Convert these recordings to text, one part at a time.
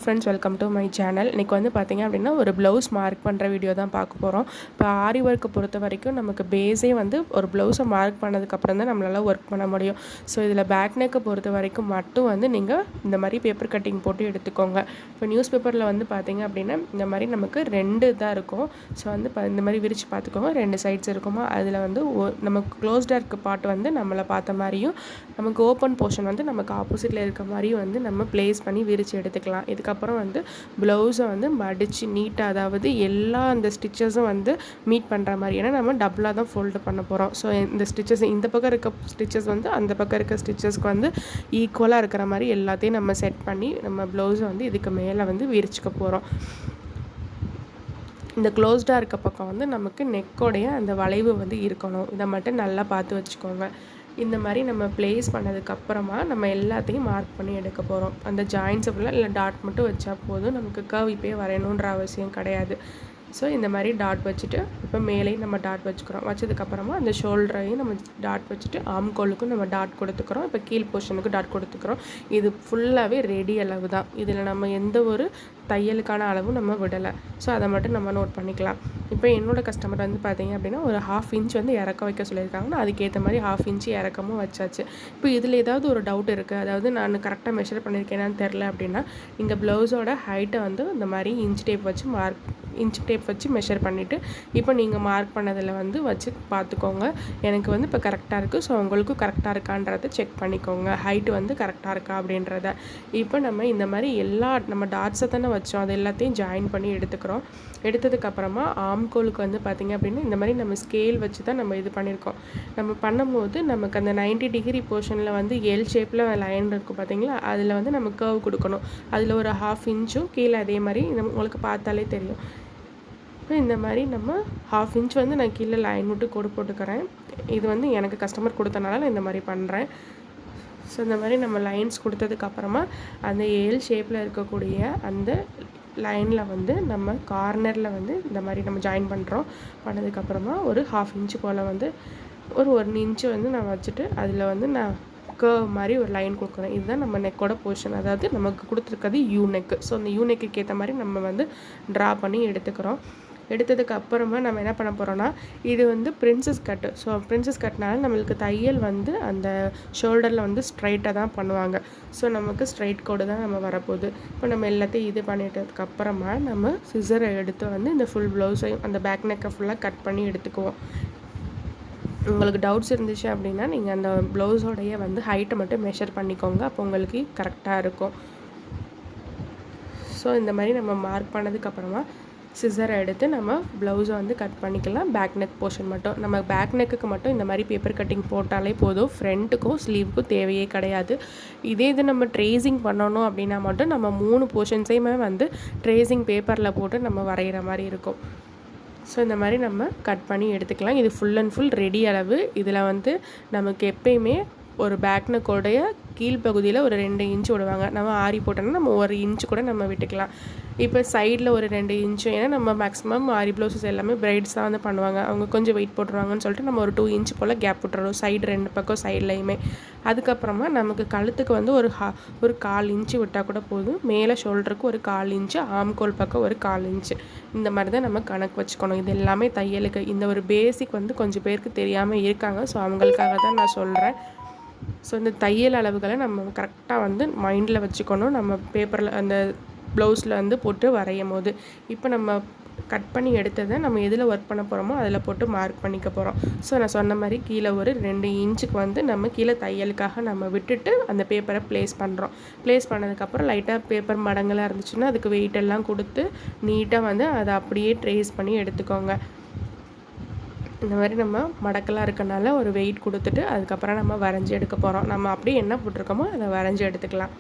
Friends, welcome to my channel. இன்றைக்கி வந்து பார்த்திங்க அப்படின்னா ஒரு ப்ளவுஸ் மார்க் பண்ணுற வீடியோ தான் பார்க்க போகிறோம். இப்போ ஆரி ஒர்க்கை பொறுத்த வரைக்கும் நமக்கு பேஸே வந்து ஒரு ப்ளவுஸை மார்க் பண்ணதுக்கப்புறம் தான் நம்மளால் ஒர்க் பண்ண முடியும். ஸோ இதில் பேக் நெக்கை பொறுத்த வரைக்கும் மட்டும் வந்து நீங்கள் இந்த மாதிரி பேப்பர் கட்டிங் போட்டு எடுத்துக்கோங்க. இப்போ நியூஸ் பேப்பரில் வந்து பார்த்திங்க அப்படின்னா இந்த மாதிரி நமக்கு 2 தான் இருக்கும். ஸோ வந்து இந்த மாதிரி விரித்து பார்த்துக்கோங்க. 2 சைட்ஸ் இருக்குமா, அதில் வந்து நமக்கு க்ளோஸ்டாக இருக்க பார்ட் வந்து நம்மளை பார்த்த மாதிரியும், நமக்கு ஓப்பன் போர்ஷன் வந்து நமக்கு ஆப்போசிட்டில் இருக்க மாதிரியும் வந்து நம்ம ப்ளேஸ் பண்ணி விரித்து எடுத்துக்கலாம். இதுக்கப்புறம் வந்து ப்ளவுஸை வந்து மடித்து நீட்டாக, அதாவது எல்லா அந்த ஸ்டிச்சஸும் வந்து மீட் பண்ணுற மாதிரி, ஏன்னா நம்ம டபுளாக தான் ஃபோல்டு பண்ண போகிறோம். ஸோ இந்த ஸ்டிச்சஸ் இந்த பக்கம் இருக்க ஸ்டிச்சஸ் வந்து அந்த பக்கம் இருக்க ஸ்டிச்சஸ்க்கு வந்து ஈக்குவலாக இருக்கிற மாதிரி எல்லாத்தையும் நம்ம செட் பண்ணி நம்ம ப்ளவுஸை வந்து இதுக்கு மேலே வந்து விரிச்சுக்க போகிறோம். இந்த க்ளோஸ்டாக இருக்க பக்கம் வந்து நமக்கு நெக்கோடைய அந்த வளைவு வந்து இருக்கணும். இதை மட்டும் நல்லா பார்த்து வச்சுக்கோங்க. இந்த மாதிரி நம்ம ப்ளேஸ் பண்ணதுக்கப்புறமா நம்ம எல்லாத்தையும் மார்க் பண்ணி எடுக்க போகிறோம். அந்த ஜாயின்ஸை ஃபுல்லாக இல்லை டாட் மட்டும் வச்சா போதும், நமக்கு கர்வ் இப்போயே வரையணுன்ற அவசியம் கிடையாது. ஸோ இந்த மாதிரி டாட் வச்சுட்டு இப்போ மேலேயும் நம்ம டாட் வச்சுக்கிறோம். வச்சதுக்கப்புறமா அந்த ஷோல்டரையும் நம்ம டாட் வச்சுட்டு ஆம்கோலுக்கும் நம்ம டாட் கொடுத்துக்கிறோம். இப்போ கீழ் போர்ஷனுக்கு டாட் கொடுத்துக்கிறோம். இது ஃபுல்லாகவே ரெடி அளவு தான். இதில் நம்ம எந்த ஒரு தையலுக்கான அளவும் நம்ம விடலை. ஸோ அதை மட்டும் நம்ம நோட் பண்ணிக்கலாம். இப்போ என்னோடய கஸ்டமர் வந்து பார்த்திங்க அப்படின்னா ஒரு 1/2 இன்ச் வந்து இறக்க வைக்க சொல்லியிருக்காங்கன்னா அதுக்கேற்ற மாதிரி 1/2 இன்ச்சு இறக்கமும் வச்சாச்சு. இப்போ இதில் ஏதாவது ஒரு டவுட் இருக்குது, அதாவது நான் கரெக்டாக மெஷர் பண்ணியிருக்கேனான்னு தெரில அப்படின்னா நீங்கள் ப்ளவுஸோட ஹைட்டை வந்து இந்த மாதிரி இன்ச் டேப் வச்சு மெஷர் பண்ணிவிட்டு இப்போ நீங்கள் மார்க் பண்ணதில் வந்து வச்சு பார்த்துக்கோங்க. எனக்கு வந்து இப்போ கரெக்டாக இருக்குது. ஸோ உங்களுக்கும் கரெக்டாக இருக்கான்றதை செக் பண்ணிக்கோங்க. ஹைட்டு வந்து கரெக்டாக இருக்கா அப்படின்றத. இப்போ நம்ம இந்த மாதிரி நம்ம டாட்ஸை தானே வச்சோம், அது எல்லாத்தையும் ஜாயின் பண்ணி எடுத்துக்கிறோம். எடுத்ததுக்கப்புறமா ஆம்கோலுக்கு வந்து பார்த்திங்க அப்படின்னா இந்த மாதிரி நம்ம ஸ்கேல் வச்சு தான் நம்ம இது பண்ணியிருக்கோம். நம்ம பண்ணும்போது நமக்கு அந்த 90 டிகிரி போர்ஷனில் வந்து எல் ஷேப்பில் லைன் இருக்கும் பார்த்திங்களா, அதில் வந்து நம்ம கர்வ் கொடுக்கணும். அதில் ஒரு 1/2 இன்ச்சும் கீழே அதே மாதிரி உங்களுக்கு பார்த்தாலே தெரியும். இப்போ இந்த மாதிரி நம்ம 1/2 இன்ச் வந்து நான் கீழே லைன் விட்டு கோடு போட்டுக்கிறேன். இது வந்து எனக்கு கஸ்டமர் கொடுத்தனால நான் இந்த மாதிரி பண்ணுறேன். ஸோ இந்த மாதிரி நம்ம லைன்ஸ் கொடுத்ததுக்கப்புறமா அந்த எல் ஷேப்பில் இருக்கக்கூடிய அந்த லைனில் வந்து நம்ம கார்னரில் வந்து இந்த மாதிரி நம்ம ஜாயின் பண்ணுறோம். பண்ணதுக்கப்புறமா ஒரு 1/2 இன்ச்சு போல் வந்து ஒரு 1 இன்ச்சு வந்து நான் வச்சுட்டு அதில் வந்து நான் கர்வ் மாதிரி ஒரு லைன் கொடுக்குறேன். இதுதான் நம்ம நெக்கோட போர்ஷன், அதாவது நமக்கு கொடுத்துருக்கிறது யூ நெக்கு. ஸோ அந்த யூ நெக்குக்கு ஏற்ற மாதிரி நம்ம வந்து ட்ரா பண்ணி எடுத்துக்கிறோம். எடுத்ததுக்கு அப்புறமா நம்ம என்ன பண்ண போகிறோன்னா, இது வந்து பிரின்சஸ் கட்டு. ஸோ பிரின்சஸ் கட்னால நம்மளுக்கு தையல் வந்து அந்த ஷோல்டரில் வந்து ஸ்ட்ரைட்டாக தான் பண்ணுவாங்க. ஸோ நமக்கு ஸ்ட்ரைட் கோடு தான் நம்ம வரப்போகுது. இப்போ நம்ம எல்லாத்தையும் இது பண்ணிட்டதுக்கப்புறமா நம்ம சிசரை எடுத்து வந்து இந்த ஃபுல் ப்ளவுஸையும் அந்த பேக் நெக்கை ஃபுல்லாக கட் பண்ணி எடுத்துக்குவோம். உங்களுக்கு டவுட்ஸ் இருந்துச்சு அப்படின்னா நீங்கள் அந்த ப்ளவுஸோடைய வந்து ஹைட்டை மட்டும் மெஷர் பண்ணிக்கோங்க. அப்போ உங்களுக்கு கரெக்டாக இருக்கும். ஸோ இந்த மாதிரி நம்ம மார்க் பண்ணதுக்கப்புறமா சிசரை எடுத்து நம்ம ப்ளவுஸை வந்து கட் பண்ணிக்கலாம். பேக் நெக் போர்ஷன் மட்டும், நம்ம பேக் நெக்குக்கு மட்டும் இந்த மாதிரி பேப்பர் கட்டிங் போட்டாலே போதும். ஃப்ரண்ட்டுக்கும் ஸ்லீவுக்கும் தேவையே கிடையாது. இது நம்ம ட்ரேசிங் பண்ணணும் அப்படின்னா மட்டும் நம்ம 3 போர்ஷன்ஸையுமே வந்து ட்ரேசிங் பேப்பரில் போட்டு நம்ம வரைகிற மாதிரி இருக்கும். ஸோ இந்த மாதிரி நம்ம கட் பண்ணி எடுத்துக்கலாம். இது ஃபுல் அண்ட் ஃபுல் ரெடி அளவு. இதில் வந்து நமக்கு எப்பயுமே ஒரு பேக் நெக்கோடைய கீழ்ப்பகுதியில் ஒரு 2 இன்ச்சு விடுவாங்க. நம்ம ஆரி போட்டோம்னா நம்ம 1 இன்ச்சு கூட நம்ம விட்டுக்கலாம். இப்போ சைடில் ஒரு 2 இன்ச்சு, ஏன்னா நம்ம மேக்ஸிமம் ஆரி ப்ளவுஸஸ் எல்லாமே பிரைட்ஸ் தான் வந்து பண்ணுவாங்க. அவங்க கொஞ்சம் வெயிட் போட்டுருவாங்கன்னு சொல்லிட்டு நம்ம ஒரு 2 இன்ச் போல் கேப் விட்டுறோம் சைடு 2 பக்கம் சைட்லையுமே. அதுக்கப்புறமா நமக்கு கழுத்துக்கு வந்து ஒரு 1/4 இன்ச்சு விட்டால் கூட போதும். மேலே ஷோல்டருக்கு ஒரு 1/4 இன்ச்சு, ஆம்கோல் பக்கம் ஒரு 1/4 இன்ச்சு. இந்த மாதிரி தான் நம்ம கணக்கு வச்சுக்கணும். இது எல்லாமே தையலுக்கு இந்த ஒரு பேசிக் வந்து கொஞ்சம் பேருக்கு தெரியாமல் இருக்காங்க. ஸோ அவங்களுக்காக தான் நான் சொல்கிறேன். ஸோ இந்த தையல் அளவுகளை நம்ம கரெக்டாக வந்து மைண்டில் வச்சுக்கணும். நம்ம பேப்பரில் அந்த ப்ளவுஸில் வந்து போட்டு வரையும் போது இப்போ நம்ம கட் பண்ணி எடுத்ததை நம்ம எதில் ஒர்க் பண்ண போகிறோமோ அதில் போட்டு மார்க் பண்ணிக்க போகிறோம். ஸோ நான் சொன்ன மாதிரி கீழே ஒரு 2 இன்ச்சுக்கு வந்து நம்ம கீழே தையலுக்காக நம்ம விட்டுட்டு அந்த பேப்பரை ப்ளேஸ் பண்ணுறோம். ப்ளேஸ் பண்ணதுக்கப்புறம் லைட்டாக பேப்பர் மடங்களாக இருந்துச்சுன்னா அதுக்கு வெயிட் எல்லாம் கொடுத்து நீட்டாக வந்து அதை அப்படியே ட்ரேஸ் பண்ணி எடுத்துக்கோங்க. இந்த மாதிரி நம்ம மடக்கெல்லாம் இருக்கனால ஒரு வெயிட் கொடுத்துட்டு அதுக்கப்புறம் நம்ம வரைஞ்சி எடுக்க போகிறோம். நம்ம அப்படியே என்ன போட்டிருக்கோமோ அதை வரைஞ்சி எடுத்துக்கலாம்.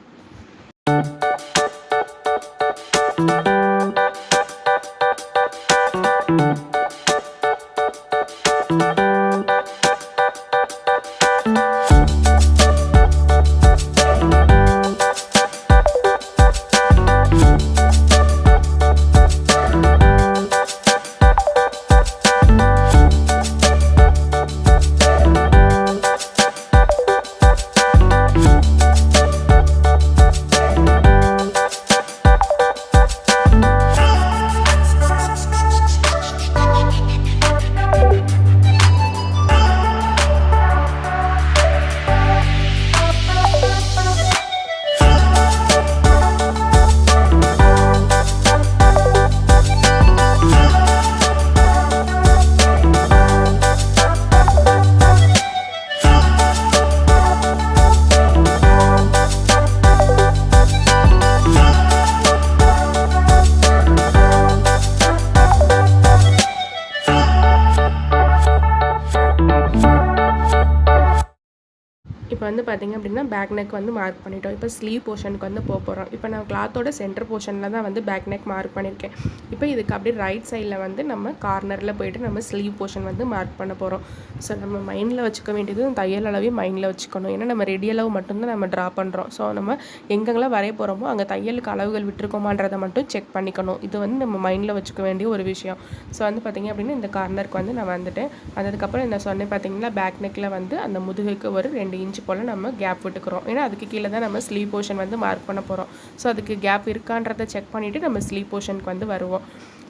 பார்த்திங்க அப்படின்னா பேக் நெக் வந்து மார்க் பண்ணிட்டோம். இப்போ ஸ்லீவ் போர்ஷனுக்கு வந்து போகிறோம். இப்போ நான் கிளாத்தோட சென்டர் போர்ஷனில் தான் வந்து பேக் நெக் மார்க் பண்ணியிருக்கேன். இப்போ இதுக்கு அப்படியே ரைட் சைடில் வந்து நம்ம கார்னரில் போய்ட்டு நம்ம ஸ்லீவ் போர்ஷன் வந்து மார்க் பண்ண போகிறோம். ஸோ நம்ம மைண்டில் வச்சுக்க வேண்டியது தையல் அளவையும் மைண்டில் வச்சுக்கணும். ஏன்னா நம்ம ரெடி அளவு மட்டும்தான் நம்ம ட்ரா பண்ணுறோம். ஸோ நம்ம எங்கெங்கெல்லாம் வரைய போகிறோமோ அங்கே தையலுக்கு அளவுகள் விட்டுருக்கோமான்றதை மட்டும் செக் பண்ணிக்கணும். இது வந்து நம்ம மைண்டில் வச்சுக்க வேண்டிய ஒரு விஷயம். ஸோ வந்து பார்த்திங்க அப்படின்னா இந்த கார்னருக்கு வந்து நான் வந்துட்டேன். அதுக்கப்புறம் இந்த சொன்னேன் பார்த்திங்கன்னா பேக் நெக்கில் வந்து அந்த முதுகுக்கு ஒரு 2 இன்ச்சு போல் நம்ம கேப் விட்டுக்கிறோம். ஏன்னா அதுக்கு கீழே தான் நம்ம ஸ்லீவ் போர்ஷன் வந்து மார்க் பண்ண போகிறோம். ஸோ அதுக்கு கேப் இருக்கான்றதை செக் பண்ணிவிட்டு நம்ம ஸ்லீவ் போர்ஷனுக்கு வந்து வருவோம்.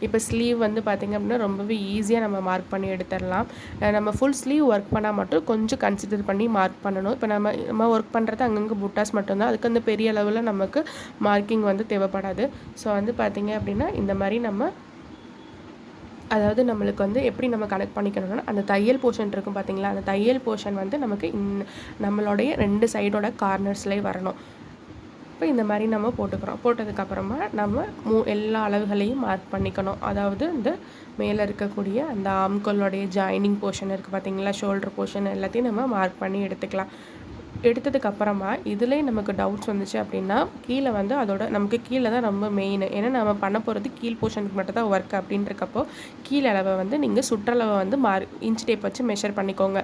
இப்போ ஸ்லீவ் வந்து பார்த்திங்க அப்படின்னா ரொம்பவே ஈஸியாக நம்ம மார்க் பண்ணி எடுத்துடலாம். நம்ம ஃபுல் ஸ்லீவ் ஒர்க் பண்ணால் மட்டும் கொஞ்சம் கன்சிடர் பண்ணி மார்க் பண்ணணும். இப்போ நம்ம ஒர்க் பண்ணுறது அங்கங்கே புட்டாஸ் மட்டும்தான். அதுக்கு அந்த பெரிய அளவில் நமக்கு மார்க்கிங் வந்து தேவைப்படாது. ஸோ வந்து பார்த்திங்க அப்படின்னா இந்த மாதிரி நம்ம அதாவது நம்மளுக்கு வந்து எப்படி நம்ம கனெக்ட் பண்ணிக்கணும்னா அந்த தையல் போர்ஷன் இருக்கும் பார்த்திங்களா, அந்த தையல் போர்ஷன் வந்து நமக்கு நம்மளுடைய 2 சைடோட கார்னர்ஸ்லேயே வரணும். இப்போ இந்த மாதிரி நம்ம போட்டுக்கிறோம். போட்டதுக்கப்புறமா நம்ம எல்லா அளவுகளையும் மார்க் பண்ணிக்கணும். அதாவது இந்த மேலே இருக்கக்கூடிய அந்த ஆம்கோலோடைய ஜாயினிங் போர்ஷன் இருக்குது பார்த்திங்களா, ஷோல்டர் போர்ஷன் எல்லாத்தையும் நம்ம மார்க் பண்ணி எடுத்துக்கலாம். எடுத்ததுக்கப்புறமா இதிலே நமக்கு டவுட்ஸ் வந்துச்சு அப்படின்னா கீழே வந்து அதோட நமக்கு கீழே தான் ரொம்ப மெயின். ஏன்னா நம்ம பண்ண போகிறது கீழ் போர்ஷனுக்கு மட்டும் தான் ஒர்க் அப்படின்றக்கப்போ கீழே அளவை வந்து நீங்கள் சுற்றளவை வந்து இன்ச் டேப் வச்சு மெஷர் பண்ணிக்கோங்க.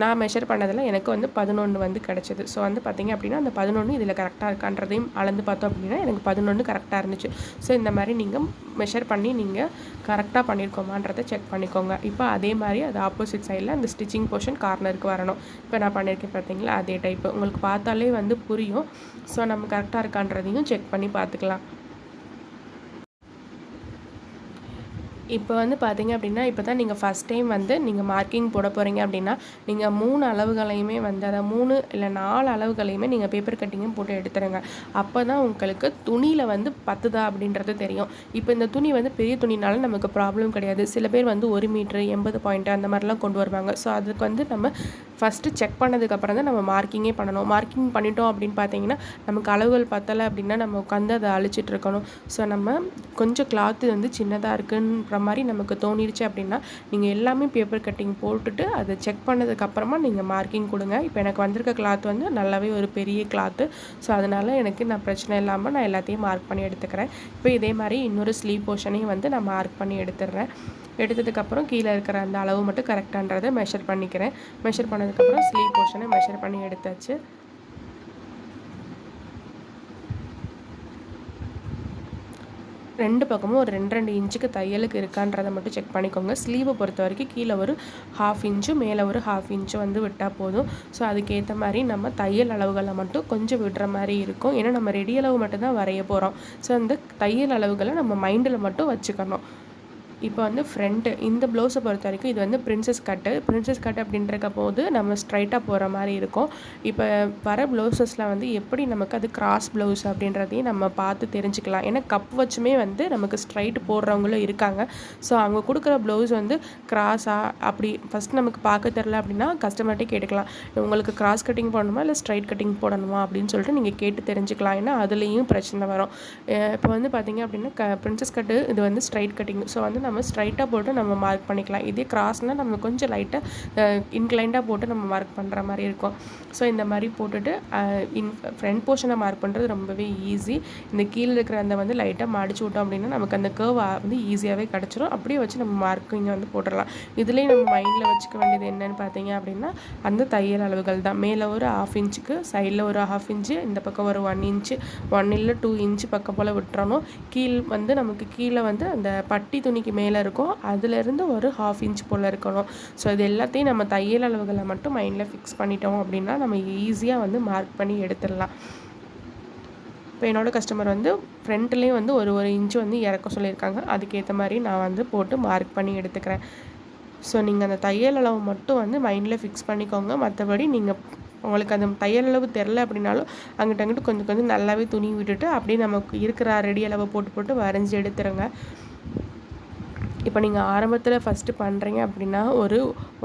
நான் மெஷர் பண்ணதில் எனக்கு வந்து 11 வந்து கிடச்சிது. ஸோ வந்து பார்த்திங்க அப்படின்னா அந்த 11 இதில் கரெக்டாக இருக்கான்றதையும் அளந்து பார்த்தோம் அப்படின்னா எனக்கு 11 கரெக்டாக இருந்துச்சு. ஸோ இந்த மாதிரி நீங்கள் மெஷர் பண்ணி நீங்கள் கரெக்டாக பண்ணியிருக்கோமான்றதை செக் பண்ணிக்கோங்க. இப்போ அதே மாதிரி அது ஆப்போசிட் சைடில் அந்த ஸ்டிச்சிங் போர்ஷன் கார்னருக்கு வரணும். இப்போ நான் பண்ணியிருக்கேன் பார்த்திங்களா, அதே டைப் உங்களுக்கு பார்த்தாலே வந்து புரியும். ஸோ நம்ம கரெக்டாக இருக்கான்றதையும் செக் பண்ணி பார்த்துக்கலாம். இப்போ வந்து பார்த்திங்க அப்படின்னா இப்போ தான் நீங்கள் ஃபஸ்ட் டைம் வந்து நீங்கள் மார்க்கிங் போட போகிறீங்க அப்படின்னா நீங்கள் 3 அளவுகளையுமே வந்து அதாவது 3 இல்லை 4 அளவுகளையுமே நீங்கள் பேப்பர் கட்டிங்கும் போட்டு எடுத்துருங்க. அப்போ தான் உங்களுக்கு துணியில் வந்து பத்துதா அப்படின்றது தெரியும். இப்போ இந்த துணி வந்து பெரிய துணினால நமக்கு ப்ராப்ளம் கிடையாது. சில பேர் வந்து 1 மீட்ரு 80 பாயிண்ட் அந்த மாதிரிலாம் கொண்டு வருவாங்க. ஸோ அதுக்கு வந்து நம்ம ஃபஸ்ட்டு செக் பண்ணதுக்கப்புறம் தான் நம்ம மார்க்கிங்கே பண்ணணும். மார்க்கிங் பண்ணிட்டோம் அப்படின்னு பார்த்தீங்கன்னா நமக்கு அளவுகள் பத்தலை அப்படின்னா நம்ம உட்காந்து அதை அழிச்சிட்டு இருக்கணும். ஸோ நம்ம கொஞ்சம் கிளாத்து வந்து சின்னதாக இருக்குன்ற மாதிரி நமக்கு தோணிடுச்சு அப்படின்னா நீங்கள் எல்லாமே பேப்பர் கட்டிங் போட்டுட்டு அதை செக் பண்ணதுக்கப்புறமா நீங்கள் மார்க்கிங் கொடுங்க. இப்போ எனக்கு வந்திருக்க கிளாத் வந்து நல்லாவே ஒரு பெரிய கிளாத்து. ஸோ அதனால் நான் பிரச்சனை இல்லாமல் நான் எல்லாத்தையும் மார்க் பண்ணி எடுத்துக்கிறேன். இப்போ இதே மாதிரி இன்னொரு ஸ்லீவ் போர்ஷனையும் வந்து நான் மார்க் பண்ணி எடுத்துடுறேன். எடுத்ததுக்கப்புறம் கீழே இருக்கிற அந்த அளவு மட்டும் கரெக்டான்றதை மெஷர் பண்ணிக்கிறேன். மெஷர் பண்ணதுக்கப்புறம் ஸ்லீவ் போர்ஷனை மெஷர் பண்ணி எடுத்தாச்சு. ரெண்டு பக்கமும் ஒரு 2 இன்ச்சுக்கு தையலுக்கு இருக்கான்றதை மட்டும் செக் பண்ணிக்கோங்க. ஸ்லீவை பொறுத்த வரைக்கும் கீழே ஒரு 1/2 இன்ச்சு மேலே ஒரு 1/2 இன்ச்சு வந்து விட்டால் போதும். ஸோ அதுக்கேற்ற மாதிரி நம்ம தையல் அளவுகளை மட்டும் கொஞ்சம் விடுற மாதிரி இருக்கும். ஏன்னா நம்ம ரெடி அளவு மட்டும்தான் வரைய போகிறோம். ஸோ அந்த தையல் அளவுகளை நம்ம மைண்டில் மட்டும் வச்சுக்கணும். இப்போ வந்து ஃப்ரண்ட்டு இந்த ப்ளவுஸை பொறுத்த வரைக்கும் இது வந்து பிரின்சஸ் கட் அப்படின்றக்க போது நம்ம ஸ்ட்ரைட்டாக போகிற மாதிரி இருக்கும். இப்போ வர ப்ளவுஸஸில் வந்து எப்படி நமக்கு அது கிராஸ் ப்ளவுஸ் அப்படின்றதையும் நம்ம பார்த்து தெரிஞ்சுக்கலாம். ஏன்னா கப் வச்சுமே வந்து நமக்கு ஸ்ட்ரைட் போடுறவங்களும் இருக்காங்க. ஸோ அவங்க கொடுக்குற ப்ளவுஸ் வந்து கிராஸாக அப்படி ஃபஸ்ட் நமக்கு பார்க்க தெரில அப்படின்னா கஸ்டமர்கிட்டே கேட்டுக்கலாம், உங்களுக்கு கிராஸ் கட்டிங் போடணுமா இல்லை ஸ்ட்ரைட் கட்டிங் போடணுமா அப்படின்னு சொல்லிட்டு நீங்கள் கேட்டு தெரிஞ்சுக்கலாம். ஏன்னா அதுலேயும் பிரச்சனை வரும். இப்போ வந்து பார்த்திங்க அப்படின்னா பிரின்சஸ் கட்டு இது வந்து ஸ்ட்ரைட் கட்டிங். ஸோ வந்து நம்ம ஸ்ட்ரைட்டாக போட்டு நம்ம மார்க் பண்ணிக்கலாம். இதே கிராஸ்னால் நம்ம கொஞ்சம் லைட்டாக இன்க்ளைண்டாக போட்டு நம்ம மார்க் பண்ணுற மாதிரி இருக்கும். ஸோ இந்த மாதிரி போட்டுட்டு ஃப்ரண்ட் போர்ஷனை மார்க் பண்ணுறது ரொம்பவே ஈஸி. இந்த கீழே இருக்கிற அந்த வந்து லைட்டாக மடிச்சு விட்டோம் அப்படின்னா நமக்கு அந்த கர்வ் வந்து ஈஸியாகவே கிடச்சிரும். அப்படியே வச்சு நம்ம மார்க்கிங்கை வந்து போட்டுடலாம். இதுலேயும் நம்ம மைண்டில் வச்சுக்க வேண்டியது என்னென்னு பார்த்தீங்க அப்படின்னா அந்த தையல் அளவுகள் தான். மேலே ஒரு 1/2 இன்ச்சுக்கு, சைடில் ஒரு 1/2 இன்ச்சு, இந்த பக்கம் ஒரு 1 இன்ச்சு, 1 இல்லை 2 இன்ச்சு பக்கம் போல் விட்டுறணும். வந்து நமக்கு கீழே வந்து அந்த பட்டி துணிக்கு மேலே இருக்கும், அதுலேருந்து ஒரு 1/2 இன்ச் போல் இருக்கணும். ஸோ இது எல்லாத்தையும் நம்ம தையல் அளவுகளை மட்டும் மைண்டில் ஃபிக்ஸ் பண்ணிட்டோம் அப்படின்னா நம்ம ஈஸியாக வந்து மார்க் பண்ணி எடுத்துடலாம். இப்போ என்னோடய கஸ்டமர் வந்து ஃப்ரண்ட்லேயும் வந்து ஒரு இன்ச்சு வந்து இறக்க சொல்லியிருக்காங்க. அதுக்கேற்ற மாதிரி நான் வந்து போட்டு மார்க் பண்ணி எடுத்துக்கிறேன். ஸோ நீங்கள் அந்த தையல் அளவு மட்டும் வந்து மைண்டில் ஃபிக்ஸ் பண்ணிக்கோங்க. மற்றபடி நீங்கள் உங்களுக்கு அந்த தையல் அளவு தெரில அப்படின்னாலும் அங்கிட்டு கொஞ்சம் நல்லாவே துணி விட்டுட்டு அப்படியே நமக்கு இருக்கிற ரெடி அளவை போட்டு வரைஞ்சி எடுத்துருங்க. இப்போ நீங்கள் ஆரம்பத்தில் ஃபஸ்ட்டு பண்ணுறீங்க அப்படின்னா ஒரு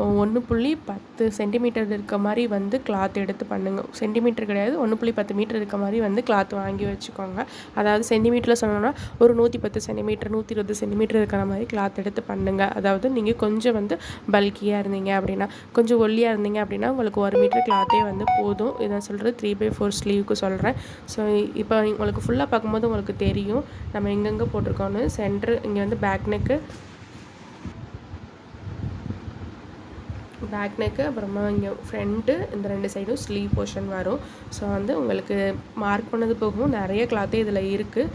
1.10 சென்டிமீட்டர் இருக்க மாதிரி வந்து கிளாத் எடுத்து பண்ணுங்கள். சென்டிமீட்டர் கிடையாது, 1.10 மீட்டர் இருக்க மாதிரி வந்து கிளாத் வாங்கி வச்சுக்கோங்க. அதாவது சென்டிமீட்டரில் சொன்னோன்னா ஒரு 110 சென்டிமீட்டர் 120 சென்டிமீட்டர் இருக்கிற மாதிரி கிளாத் எடுத்து பண்ணுங்கள். அதாவது நீங்கள் கொஞ்சம் வந்து பல்கியாக இருந்தீங்க அப்படின்னா, கொஞ்சம் ஒல்லியாக இருந்தீங்க அப்படின்னா உங்களுக்கு 1 மீட்டர் கிளாத்தே வந்து போதும். இதை சொல்கிறது 3/4 ஸ்லீவுக்கு சொல்கிறேன். ஸோ இப்போ உங்களுக்கு ஃபுல்லாக பார்க்கும்போது உங்களுக்கு தெரியும் நம்ம எங்கெங்கே போட்டிருக்கோன்னு. சென்டர் இங்கே வந்து பேக் நெக்கு அப்புறமா இங்கே ஃப்ரண்ட்டு இந்த 2 சைடும் ஸ்லீவ் போர்ஷன் வரும். ஸோ வந்து உங்களுக்கு மார்க் பண்ணது போகவும் நிறைய கிளாத்தே இதில் இருக்குது.